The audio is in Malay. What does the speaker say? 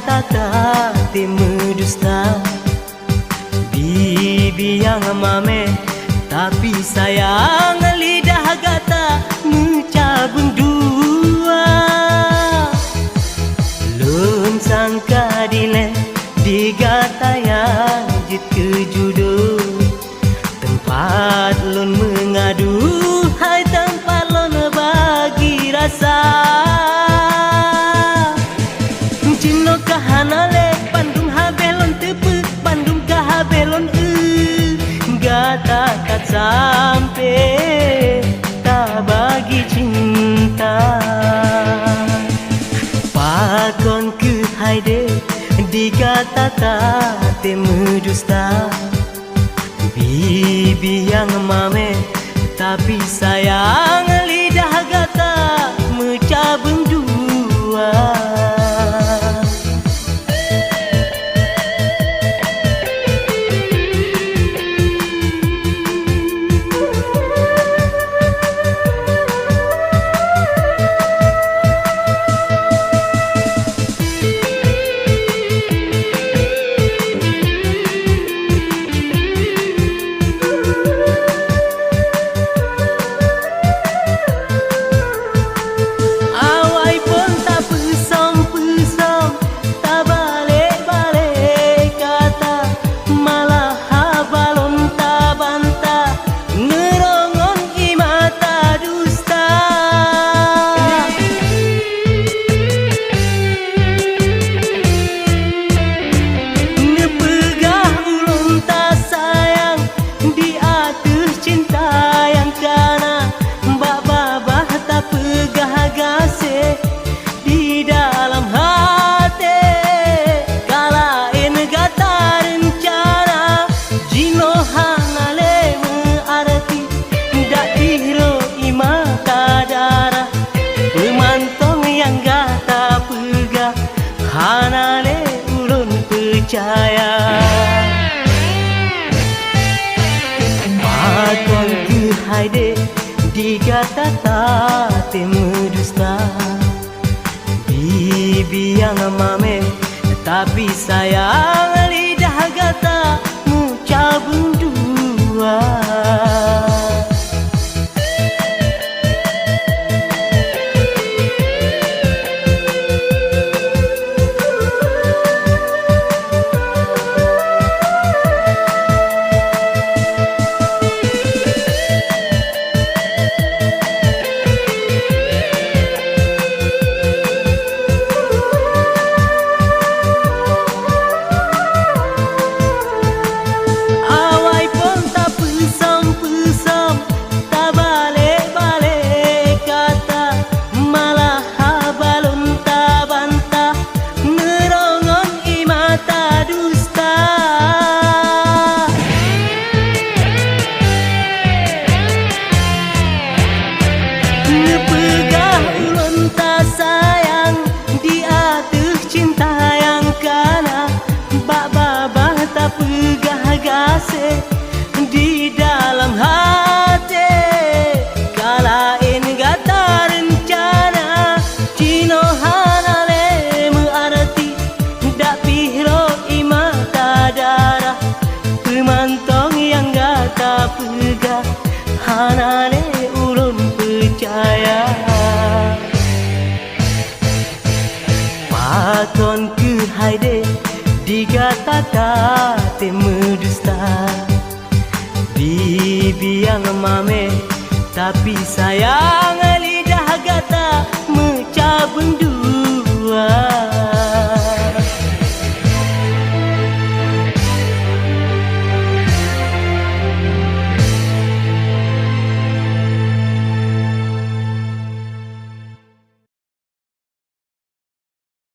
kata te medusta, bibi yang mame tapi sayang lidah kata mencabun dua. Lun sangka dile digata yang jit kejudo, tempat lun mengadu, hai tempat lun bagi rasa. Cino kahanale pandum habelon tepe, pandum kahabelon gata kat sampai tak bagi cinta. Pakon ke haide digata te medusta, bibi yang mame tapi sayang lidah kata mencabun dua. Hanale ulun percaya, pakon ke haide digata te medusta, bibi yang mame tapi sayang lidah kata mencabun dua. Di dalam hati kalain gata rencana, cino hanale mengarti dak pihro imata darah, pemantong yang gata pegah hanale ulun percaya. Pakon ke haide digata te medusta, bibi yang mame tapi sayang